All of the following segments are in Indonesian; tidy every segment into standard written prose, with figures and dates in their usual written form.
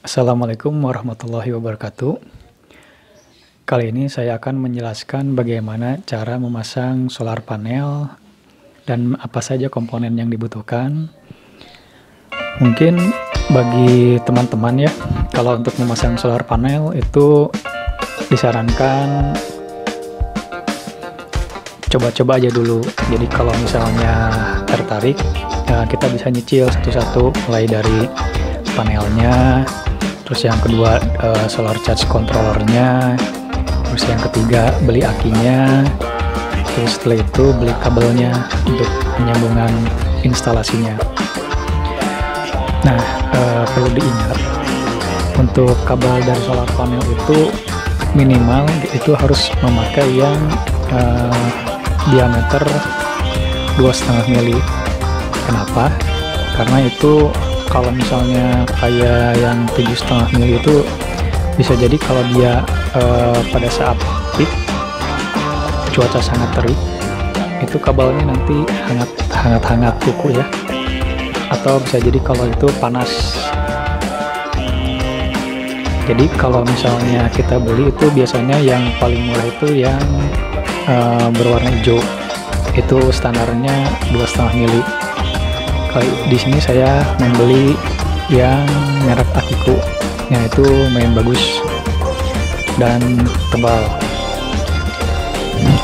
Assalamualaikum warahmatullahi wabarakatuh. Kali ini saya akan menjelaskan bagaimana cara memasang solar panel dan apa saja komponen yang dibutuhkan. Mungkin bagi teman-teman ya, kalau untuk memasang solar panel itu disarankan coba-coba aja dulu. Jadi kalau misalnya tertarik, kita bisa nyicil satu-satu, mulai dari panelnya, terus yang kedua solar charge controllernya, terus yang ketiga beli akinya, terus setelah itu beli kabelnya untuk penyambungan instalasinya. Nah, perlu diingat untuk kabel dari solar panel itu minimal itu harus memakai yang diameter 2,5 mili. Kenapa? Karena itu kalau misalnya kayak yang 7,5 mili itu bisa jadi kalau dia pada saat peak cuaca sangat terik, itu kabelnya nanti hangat kuku ya, atau bisa jadi kalau itu panas. Jadi kalau misalnya kita beli itu biasanya yang paling murah itu yang berwarna hijau, itu standarnya 2,5 mili. Di sini saya membeli yang merek Akiku, yang itu main bagus dan tebal.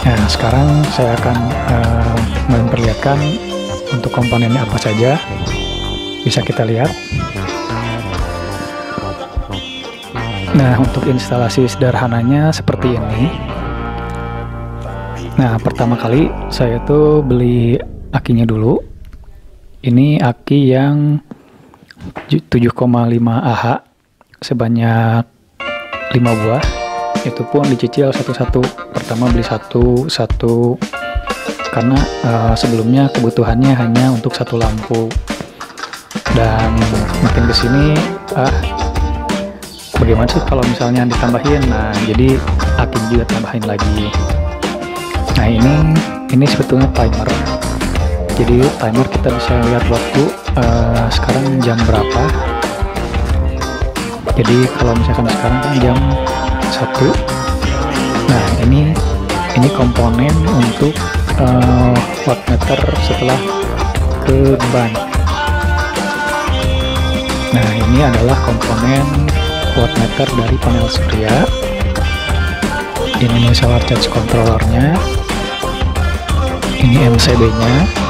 Nah, sekarang saya akan memperlihatkan untuk komponennya apa saja. Bisa kita lihat. Nah, untuk instalasi sederhananya seperti ini. Nah, pertama kali saya tuh beli akinya dulu. Ini aki yang 7,5 Ah sebanyak 5 buah. Itu pun dicicil satu-satu. Pertama beli satu karena sebelumnya kebutuhannya hanya untuk satu lampu. Dan makin kesini bagaimana sih kalau misalnya ditambahin? Nah, jadi aki juga tambahin lagi. Nah, ini sebetulnya timer. Jadi timer kita bisa lihat waktu sekarang jam berapa. Jadi kalau misalkan sekarang kan jam 1. Nah, ini komponen untuk wattmeter setelah ke ban. Nah, ini adalah komponen wattmeter dari panel surya. Ini solar charge controllernya. Ini MCB-nya.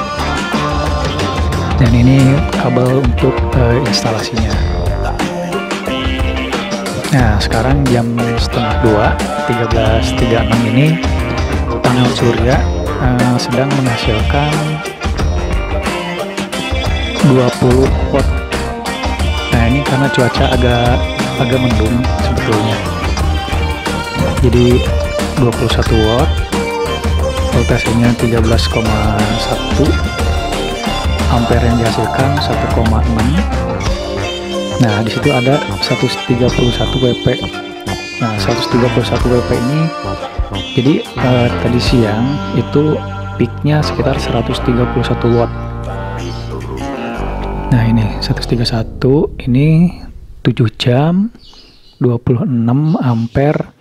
Dan ini kabel untuk instalasinya. Nah, sekarang jam setengah 2, 13.36 ini panel surya sedang menghasilkan 20 watt. Nah, ini karena cuaca agak mendung sebetulnya. Jadi 21 watt, voltasenya 13,1. Ampere yang dihasilkan 1,6. Nah, di situ ada 131 WP. Nah, 131 WP ini jadi tadi siang itu peaknya sekitar 131 watt. Nah, ini 131, ini 7 jam 26 ampere.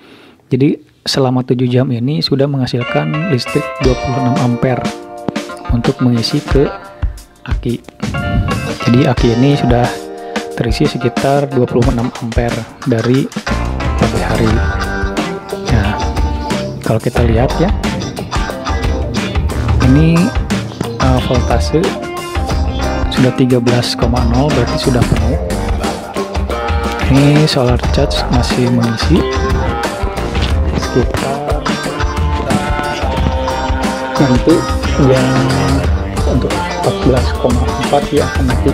Jadi selama 7 jam ini sudah menghasilkan listrik 26 ampere untuk mengisi ke aki. Jadi aki ini sudah terisi sekitar 26 ampere dari pagi hari. Nah, kalau kita lihat ya, ini voltase sudah 13,0, berarti sudah penuh. Ini solar charge masih mengisi sekitar nanti yang untuk 14,4 ya akan mati.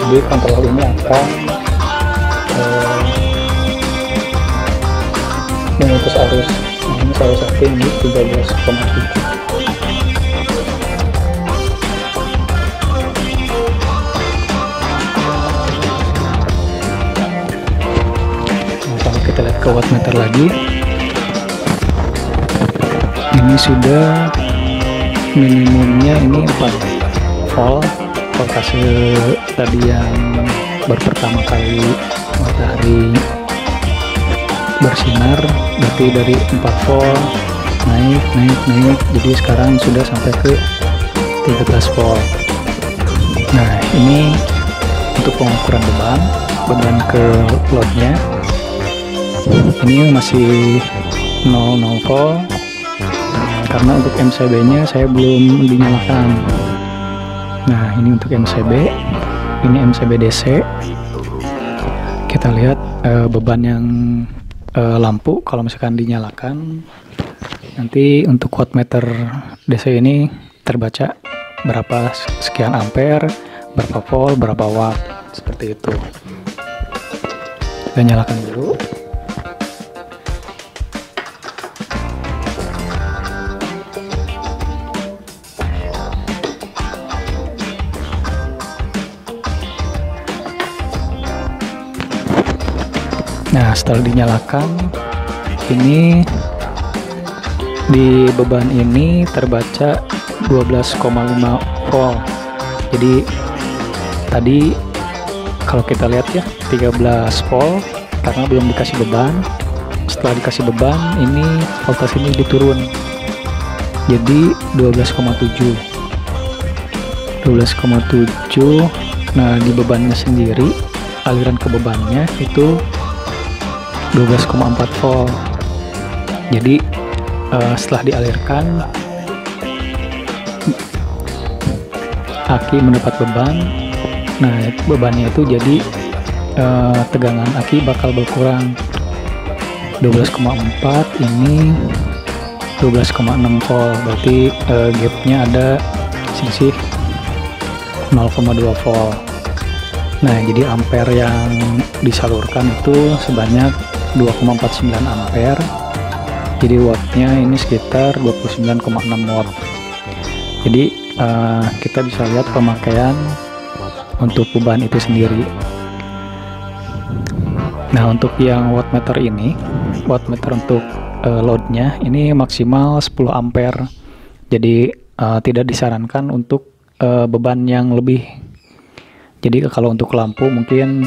Jadi kontrol ini akan memutus arus. Nah, ini saya setting di 13,7. Kita lihat ke wattmeter lagi, ini sudah minimumnya ini 4 volt voltase tadi yang baru pertama kali matahari bersinar, berarti dari 4 volt naik, jadi sekarang sudah sampai ke 13 volt. Nah, ini untuk pengukuran beban ke loadnya. Ini masih 00 volt karena untuk MCB nya saya belum dinyalakan. Nah, ini untuk MCB, ini MCB DC. Kita lihat beban yang lampu kalau misalkan dinyalakan, nanti untuk wattmeter DC ini terbaca berapa sekian ampere, berapa volt, berapa watt, seperti itu. Kita nyalakan dulu. Nah, setelah dinyalakan, ini di beban ini terbaca 12,5 volt. Jadi tadi kalau kita lihat ya 13 volt karena belum dikasih beban. Setelah dikasih beban, ini voltase ini diturun jadi 12,7. Nah, di bebannya sendiri, aliran ke bebannya itu 12,4 volt. Jadi setelah dialirkan, aki mendapat beban. Nah, bebannya itu jadi tegangan aki bakal berkurang. 12,4 ini 12,6 volt, berarti gapnya ada selisih 0,2 volt. Nah, jadi ampere yang disalurkan itu sebanyak 2,49 ampere. Jadi wattnya ini sekitar 29,6 watt. Jadi kita bisa lihat pemakaian untuk beban itu sendiri. Nah, untuk yang wattmeter ini, wattmeter untuk loadnya ini maksimal 10 ampere. Jadi tidak disarankan untuk beban yang lebih. Jadi kalau untuk lampu mungkin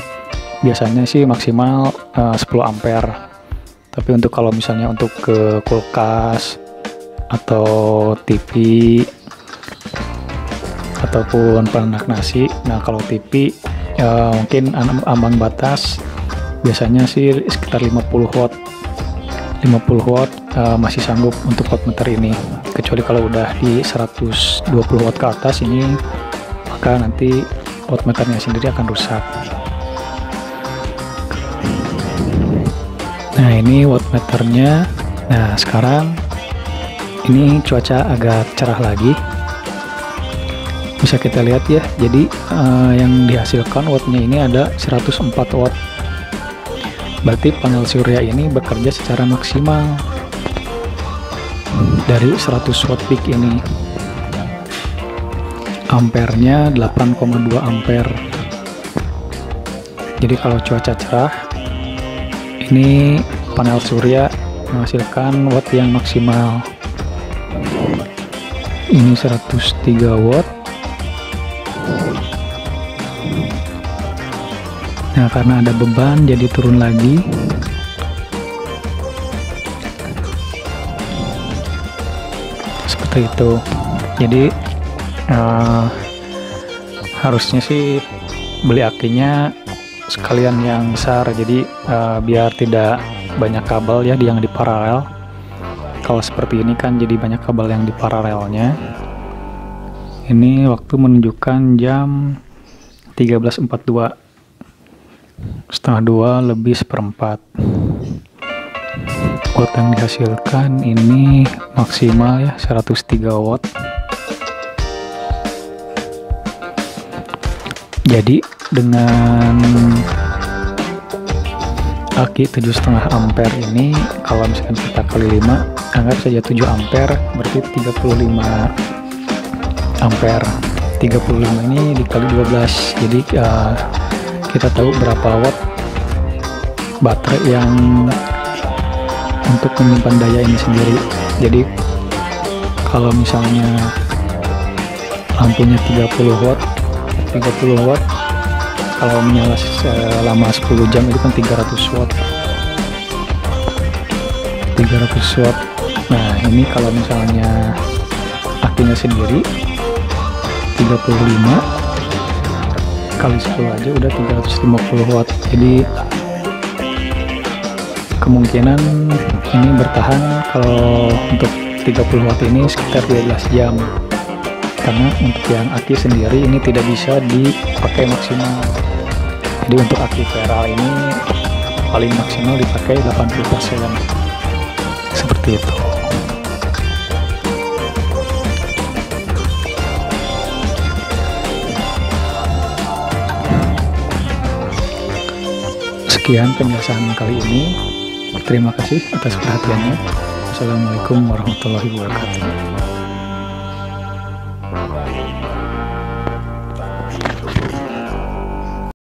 biasanya sih maksimal 10 ampere. Tapi untuk kalau misalnya untuk ke kulkas atau TV ataupun penanak nasi, nah kalau TV mungkin ambang batas biasanya sih sekitar 50 watt. 50 watt masih sanggup untuk wattmeter ini. Kecuali kalau udah di 120 watt ke atas ini, maka nanti wattmeternya sendiri akan rusak. Nah, ini wattmeternya. Nah, sekarang ini cuaca agak cerah lagi, bisa kita lihat ya. Jadi yang dihasilkan wattnya ini ada 104 watt. Berarti panel surya ini bekerja secara maksimal dari 100 watt peak ini. Ampernya 8,2 ampere. Jadi kalau cuaca cerah, ini panel surya menghasilkan watt yang maksimal. Ini 103 watt. Nah, karena ada beban jadi turun lagi. Seperti itu. Jadi harusnya sih beli akinya sekalian yang besar, jadi biar tidak banyak kabel ya yang di paralel. Kalau seperti ini kan jadi banyak kabel yang di paralelnya. Ini waktu menunjukkan jam 13.42, setengah 2 lebih seperempat. Watt yang dihasilkan ini maksimal ya 103 watt. Jadi dengan aki 7,5 ampere ini kalau misalkan kita kali 5, anggap saja 7 ampere berarti 35 ampere. 35 ini dikali 12, jadi kita tahu berapa watt baterai yang untuk menyimpan daya ini sendiri. Jadi kalau misalnya lampunya 30 watt kalau menyala selama 10 jam itu kan 300 watt. Nah ini kalau misalnya akinya sendiri 35 kali 10 aja udah 350 watt. Jadi kemungkinan ini bertahan kalau untuk 30 watt ini sekitar 12 jam, karena untuk yang aki sendiri ini tidak bisa dipakai maksimal. Jadi untuk aki Peral ini paling maksimal dipakai 80%, seperti itu. Sekian penjelasan kali ini. Terima kasih atas perhatiannya. Assalamualaikum warahmatullahi wabarakatuh.